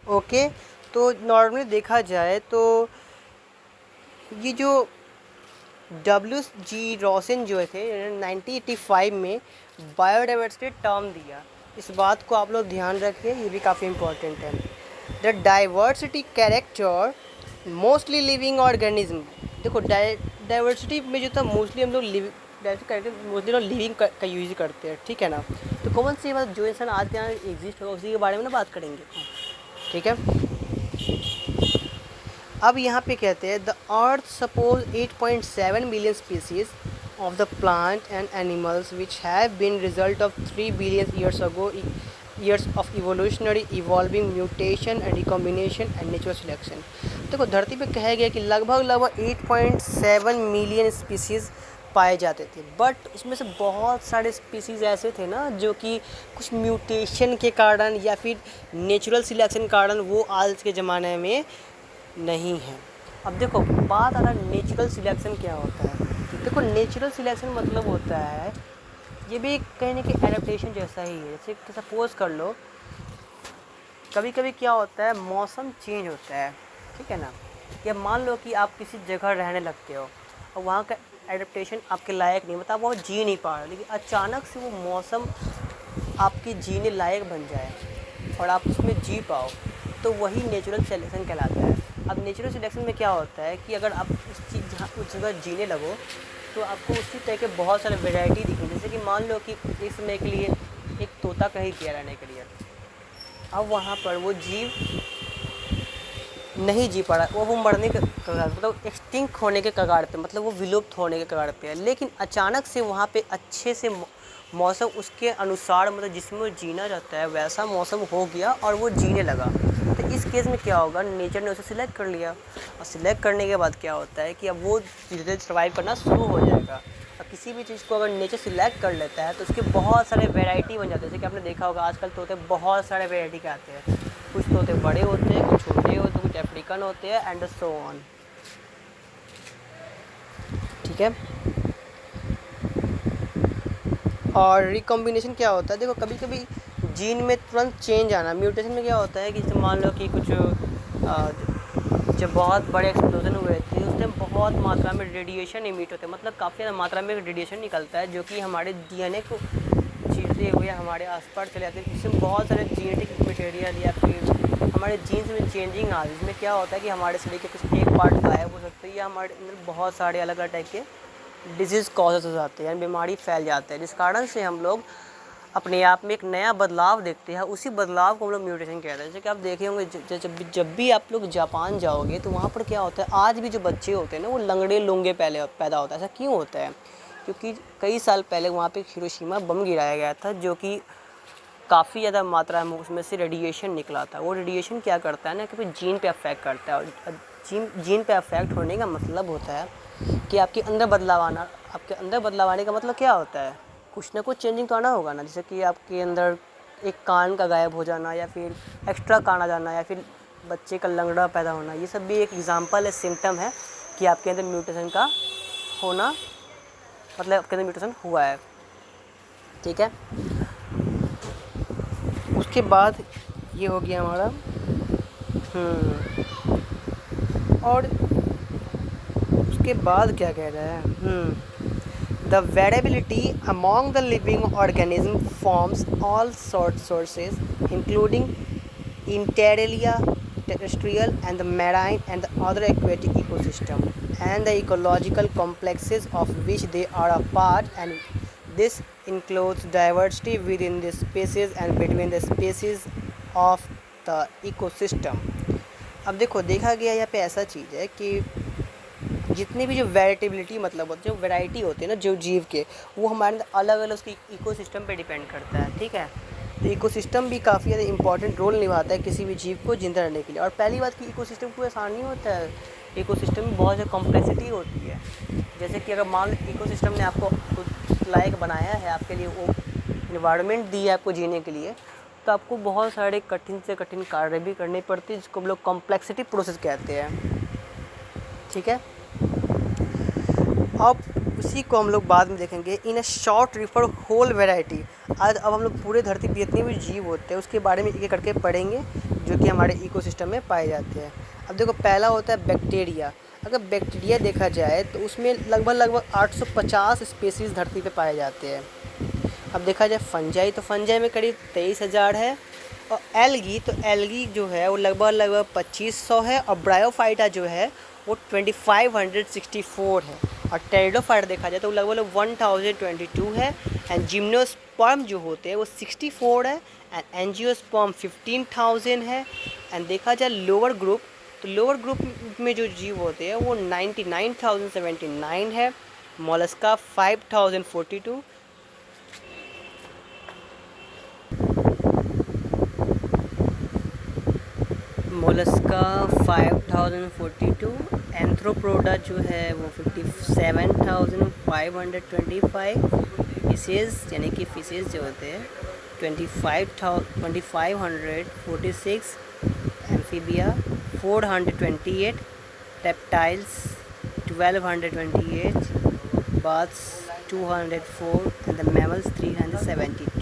Okay, तो normally देखा जाए तो ये जो W.G. रॉसन जो थे 1985 में बायोडाइवर्सिटी टर्म दिया। इस बात को आप लोग ध्यान रखिए, ये भी काफ़ी इम्पोर्टेंट है। The diversity character mostly living organism. देखो डाइवर्सिटी में जो था मोस्टली हम लोग मोस्टली लोग लिविंग का यूज करते हैं, ठीक है ना। तो कौन सी बात जो इंसान आज के यहाँ एग्जिस्ट होगा उसी के बारे में ना बात करेंगे, ठीक है। अब यहाँ पे कहते हैं the earth suppose 8.7 billion species of the plant and animals which have been result of 3 billion years ago years of evolutionary evolving mutation and recombination and natural selection. देखो धरती पे कहा गया कि लगभग 8.7 मिलियन स्पीसीज़ पाए जाते थे, बट उसमें से बहुत सारे स्पीसीज़ ऐसे थे ना जो कि कुछ म्यूटेशन के कारण या फिर नेचुरल सिलेक्शन के कारण वो आज के ज़माने में नहीं है। अब देखो बात आ रहा है नेचुरल सिलेक्शन क्या होता है। देखो नेचुरल सिलेक्शन मतलब होता है, ये भी कहीं ना कहीं एडेप्टेशन जैसा ही है। जैसे कि सपोज कर लो कभी कभी क्या होता है, मौसम चेंज होता है, ठीक है ना। या मान लो कि आप किसी जगह रहने लगते हो और वहाँ का एडेप्टेशन आपके लायक नहीं, मतलब वो जी नहीं पा रहे, लेकिन अचानक से वो मौसम आपके जीने लायक बन जाए और आप उसमें जी पाओ, तो वही नेचुरल सिलेक्शन कहलाता है। अब नेचुरल सिलेक्शन में क्या होता है कि अगर आप उस जगह जीने लगो तो आपको उसी तरह के बहुत सारे वैरायटी दिखेंगे। जैसे कि मान लो कि एक समय के लिए एक तोता कहीं गया रहने के लिए, अब वहाँ पर वो जीव नहीं जी पा रहा, वो मरने के कगार, मतलब एक्सटिंक्ट होने के कगार पे, मतलब वो विलुप्त होने के कगार पे है। लेकिन अचानक से वहाँ पे अच्छे से मौसम उसके अनुसार, मतलब जिसमें वो जीना चाहता है वैसा मौसम हो गया और वो जीने लगा। तो इस केस में क्या होगा, नेचर ने उसे सिलेक्ट कर लिया, और सिलेक्ट करने के बाद क्या होता है कि अब वो धीरे धीरे सर्वाइव करना शुरू हो जाएगा। और किसी भी चीज़ को अगर नेचर सिलेक्ट कर लेता है तो उसके बहुत सारे वैरायटी बन जाते हैं। जैसे कि आपने देखा होगा आजकल तोते बहुत सारे वैरायटी के आते हैं, कुछ तोते बड़े होते हैं, कुछ छोटे होते हैं, कुछ अफ्रीकन होते हैं एंड सो ऑन, ठीक है। और रिकॉम्बिनेशन क्या होता है, देखो कभी कभी जीन में तुरंत चेंज आना। म्यूटेशन में क्या होता है कि जैसे मान लो कि कुछ जब बहुत बड़े एक्सप्लोजन हुए थे उस टाइम बहुत मात्रा में रेडिएशन इमिट होते हैं, मतलब काफ़ी ज़्यादा मात्रा में रेडिएशन निकलता है जो कि हमारे डीएनए को चीरते हुए हमारे आसपास चले जाते हैं। इसमें बहुत सारे जेनेटिक मटेरियल या फिर हमारे जीन्स में चेंजिंग आ रही है, जिसमें क्या होता है कि हमारे शरीर के कुछ एक पार्ट गायब हो सकते हैं या हमारे अंदर बहुत सारे अलग अलग टाइप के डिजीज़ कॉजेज हो जाते हैं, बीमारी फैल जाते हैं, जिस कारण से हम लोग अपने आप में एक नया बदलाव देखते हैं। उसी बदलाव को हम लोग म्यूटेशन कहते हैं। जैसे कि आप देखे होंगे जब भी आप लोग जापान जाओगे तो वहाँ पर क्या होता है, आज भी जो बच्चे होते हैं ना वो लंगड़े लूंगे पहले पैदा होता है। ऐसा क्यों होता है, क्योंकि कई साल पहले वहाँ पे हिरोशिमा बम गिराया गया था जो कि काफ़ी ज़्यादा मात्रा में उसमें से रेडिएशन निकला था। वो रेडिएशन क्या करता है ना कि जीन पे अफेक्ट करता है, और जीन पे अफेक्ट होने का मतलब होता है कि आपके अंदर बदलाव आना। आपके अंदर बदलाव आने का मतलब क्या होता है, कुछ ना कुछ चेंजिंग तो आना होगा ना। जैसे कि आपके अंदर एक कान का गायब हो जाना या फिर एक्स्ट्रा कान आ जाना या फिर बच्चे का लंगड़ा पैदा होना, ये सब भी एक एग्जांपल है, सिम्टम है कि आपके अंदर म्यूटेशन का होना, मतलब आपके अंदर म्यूटेशन हुआ है, ठीक है। उसके बाद ये हो गया हमारा और उसके बाद क्या कह रहा है, The variability among the living organism forms all sources, including interior, terrestrial, and the marine and the other aquatic ecosystem, and the ecological complexes of which they are a part, and this includes diversity within the species and between the species of the ecosystem. अब देखो देखा गया यहाँ पे ऐसा चीज़ है कि जितनी भी जो वैराइटेबिलिटी मतलब होती है, जो वैरायटी होती है ना जो जीव के, वो हमारे अलग अलग उसके इकोसिस्टम पे डिपेंड करता है, ठीक है। तो इकोसिस्टम भी काफ़ी ज़्यादा इंपॉर्टेंट रोल निभाता है किसी भी जीव को जिंदा रहने के लिए। और पहली बात कि इकोसिस्टम कोई आसान नहीं होता है, इकोसिस्टम में बहुत ज़्यादा कॉम्प्लेक्सिटी होती है। जैसे कि अगर मान लो इकोसिस्टम ने आपको उस लायक बनाया है, आपके लिए वो इन्वायरमेंट दी है आपको जीने के लिए, तो आपको बहुत सारे कठिन से कठिन कार्य भी करने पड़ते हैं, जिसको हम लोग कॉम्प्लेक्सिटी प्रोसेस कहते हैं, ठीक है। अब उसी को हम लोग बाद में देखेंगे। In a short refer whole variety. आज अब हम लोग पूरे धरती पर जितने भी जीव होते हैं उसके बारे में एक एक करके पढ़ेंगे, जो कि हमारे इकोसिस्टम में पाए जाते हैं। अब देखो पहला होता है बैक्टीरिया। अगर बैक्टीरिया देखा जाए तो उसमें लगभग 850 स्पीसीज़ धरती पे पाए जाते हैं। अब देखा जाए फंजाई, तो फंजाई में करीब 23,000 है। और एल्गी, तो एल्गी जो है वो लगभग 2500 है। और ब्रायोफाइटा जो है वो 2564 है। और टेरिडोफाइटा देखा जाए तो लगभग 1022 है। एंड जिम्नोस्पर्म जो होते हैं वो 64 है। एंड एंजियोस्पर्म 15,000 है। एंड देखा जाए लोअर ग्रुप, तो लोअर ग्रुप में जो जीव होते हैं वो 99,079 है। मोलस्का 5,042, मोलस्का 5,042, एंथ्रोपोडा जो है वो 57,525, फिशेज़ यानी कि फिशेज़ जो होते हैं 25,546, amphibia 428, reptiles 1,228, birds 204 and the mammals 372।